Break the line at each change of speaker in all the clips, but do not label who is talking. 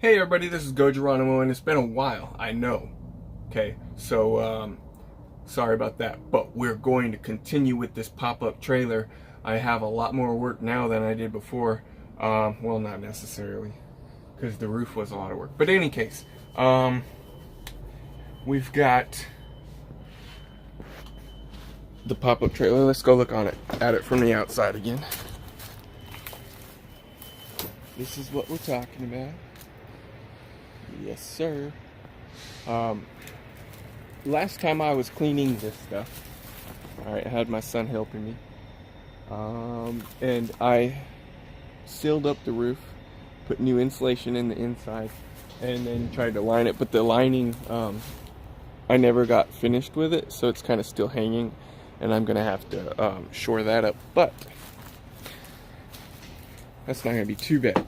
Hey everybody, this is Go Geronimo, and it's been a while, I know. Okay, so sorry about that, but we're going to continue with this pop-up trailer. I have a lot more work now than I did before. Well, not necessarily, because the roof was a lot of work. But in any case, we've got the pop-up trailer. Let's go look at it from the outside again. This is what we're talking about. Yes, sir. Last time I was cleaning this stuff, I had my son helping me, and I sealed up the roof, put new insulation in the inside, and then tried to line it. But the lining, I never got finished with it, so it's kind of still hanging, and I'm gonna have to shore that up. But that's not gonna be too bad.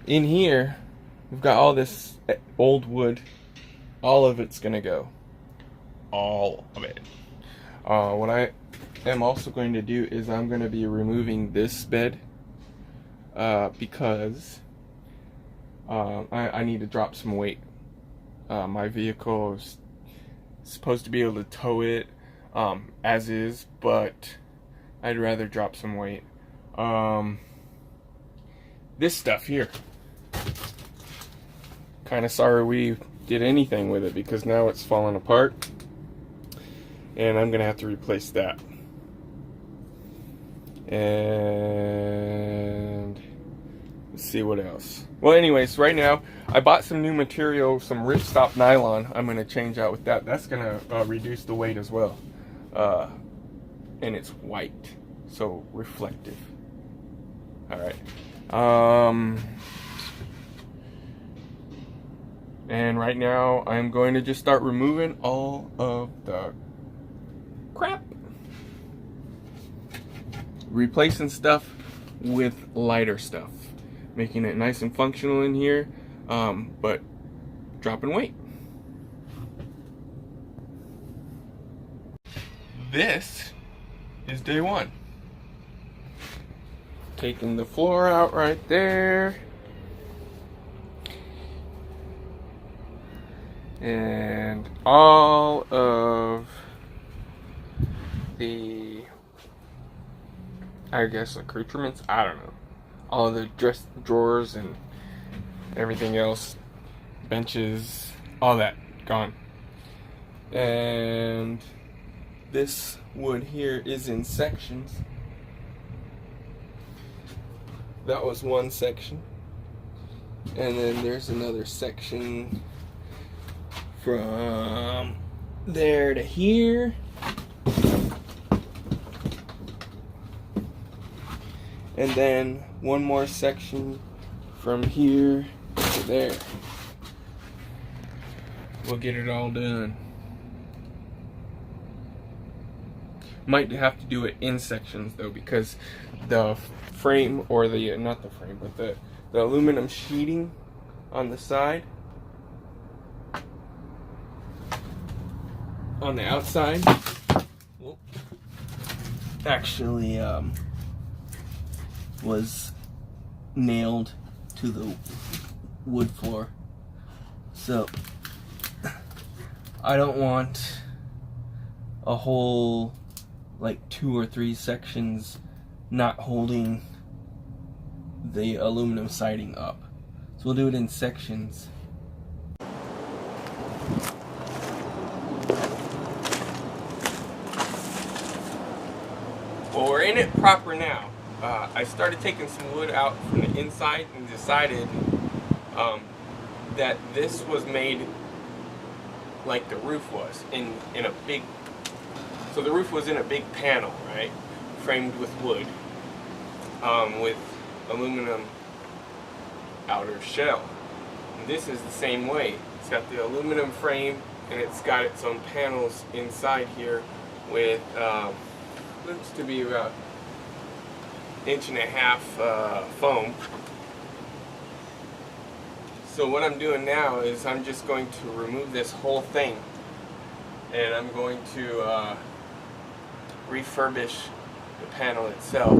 In here, we've got all this old wood. All of it's gonna go. All of it. What I am also going to do is I'm going to be removing this bed because I need to drop some weight. My vehicle is supposed to be able to tow it as is, but I'd rather drop some weight. This stuff here, kind of sorry we did anything with it because now it's falling apart and I'm gonna have to replace that. And let's see what else. Well, anyways, right now I bought some new material, some ripstop nylon. I'm gonna change out with that. That's gonna reduce the weight as well, and it's white, so reflective. All right. And right now, I'm going to just start removing all of the crap. Replacing stuff with lighter stuff. Making it nice and functional in here, but dropping weight. This is day one. Taking the floor out right there. And all of the, I guess, accoutrements, I don't know. All of the drawers and everything else, benches, all that, gone. And this wood here is in sections. That was one section. And then there's another section from there to here, and then one more section from here to there. We'll get it all done. Might have to do it in sections though, because the frame, or the not the frame, but the aluminum sheeting on the side, on the outside, actually was nailed to the wood floor. So I don't want a whole like 2 or 3 sections not holding the aluminum siding up. So we'll do it in sections. Well, we're in it proper now. I started taking some wood out from the inside and decided that this was made like the roof was, in a big, so the roof was in a big panel, right? Framed with wood, with aluminum outer shell. And this is the same way. It's got the aluminum frame and it's got its own panels inside here with looks to be about 1.5 inch foam. So what I'm doing now is I'm just going to remove this whole thing, and I'm going to refurbish the panel itself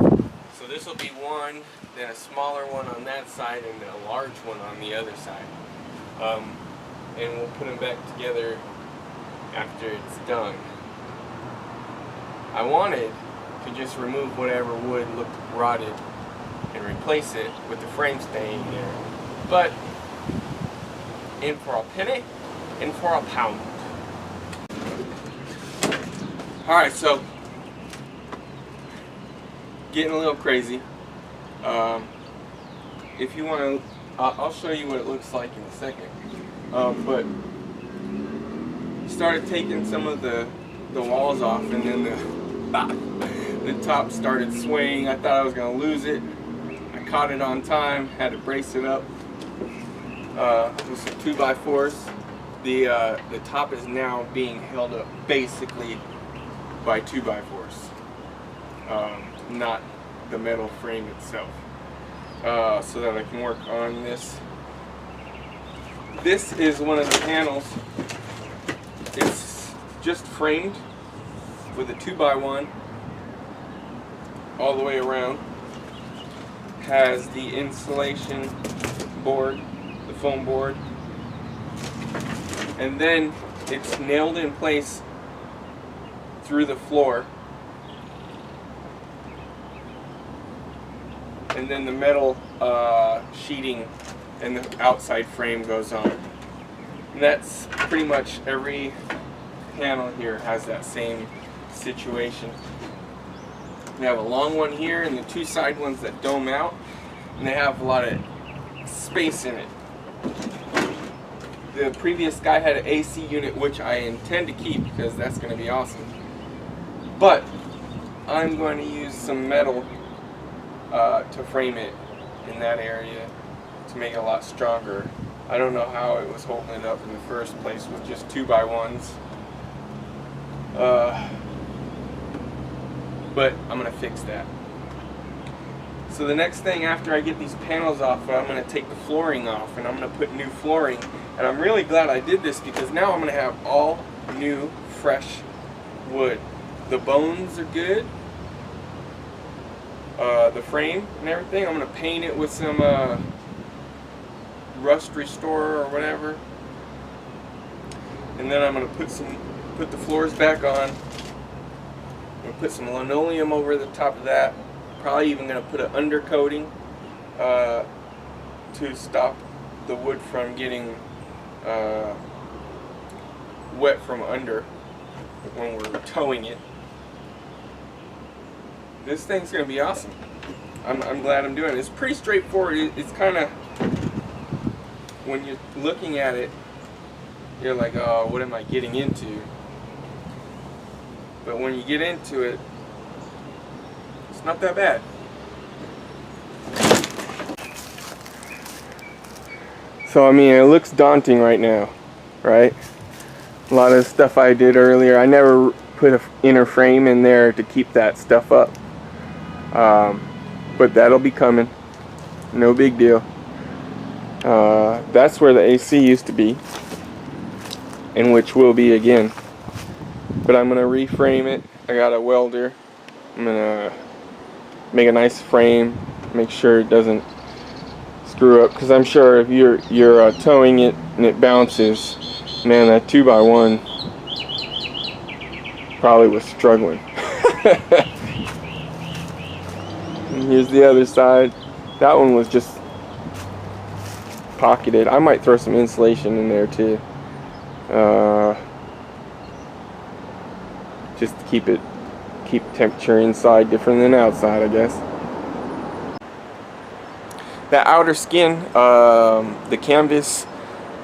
so So this will be one, then a smaller one on that side, and a large one on the other side. And we'll put them back together after it's done. I wanted to just remove whatever wood looked rotted and replace it with the frame staying there. But in for a penny, in for a pound. Alright, so getting a little crazy. If you want to, I'll show you what it looks like in a second. But started taking some of the walls off, and then the top started swaying. I thought I was going to lose it. I caught it on time, had to brace it up with some 2x4s. The top is now being held up basically by 2x4s, not the metal frame itself, so that I can work on this. This is one of the panels. It's just framed with a 2x1 all the way around. Has the insulation board, the foam board, and then it's nailed in place through the floor, and then the metal sheeting and the outside frame goes on. And that's pretty much every panel here has that same situation. We have a long one here and the two side ones that dome out, and they have a lot of space in it. The previous guy had an AC unit, which I intend to keep because that's going to be awesome. But I'm going to use some metal to frame it in that area to make it a lot stronger. I don't know how it was holding it up in the first place with just 2x1s. But I'm going to fix that. So the next thing after I get these panels off, I'm going to take the flooring off and I'm going to put new flooring. And I'm really glad I did this because now I'm going to have all new, fresh wood. The bones are good. The frame and everything, I'm going to paint it with some rust restorer or whatever. And then I'm going to put the floors back on. I'm going to put some linoleum over the top of that. Probably even going to put an undercoating to stop the wood from getting wet from under when we're towing it. This thing's going to be awesome. I'm glad I'm doing it. It's pretty straightforward. It's kind of, when you're looking at it, you're like, oh, what am I getting into? But when you get into it, it's not that bad. So I mean, it looks daunting right now, right? A lot of stuff I did earlier, I never put an inner frame in there to keep that stuff up. But that'll be coming. No big deal. That's where the AC used to be, and which will be again. But I'm gonna reframe it. I got a welder. I'm gonna make a nice frame, make sure it doesn't screw up, because I'm sure if you're towing it and it bounces, man, that 2x1 probably was struggling. And here's the other side. That one was just pocketed. I might throw some insulation in there too, just to keep temperature inside different than outside, I guess. That outer skin, the canvas,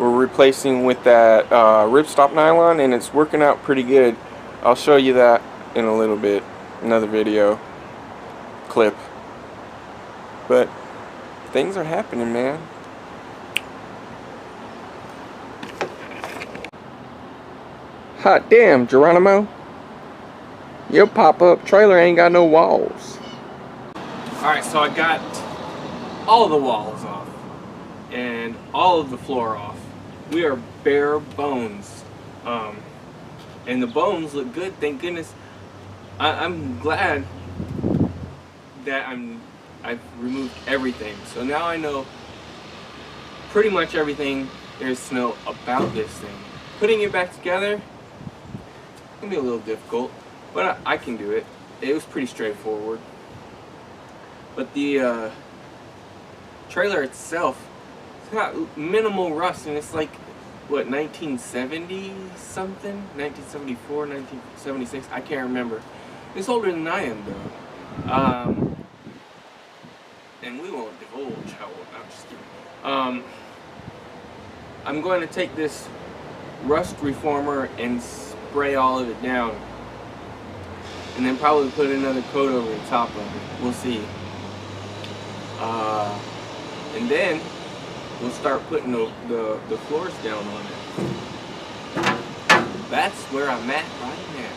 we're replacing with that ripstop nylon, and it's working out pretty good. I'll show you that in a little bit, another video clip. But things are happening, man. Hot damn, Geronimo. Your pop-up trailer ain't got no walls. Alright, so I got all the walls off and all of the floor off. We are bare bones. And the bones look good, thank goodness. I'm glad that I've removed everything. So now I know pretty much everything there is to know about this thing. Putting it back together can be a little difficult, but I can do it. It was pretty straightforward. But the trailer itself, it's got minimal rust, and it's like, what, 1970 something? 1974, 1976? I can't remember. It's older than I am, though. And we won't divulge how old. I'm just kidding. I'm going to take this rust reformer and spray all of it down, and then probably put another coat over the top of it. We'll see. And then we'll start putting the floors down on it. That's where I'm at right now.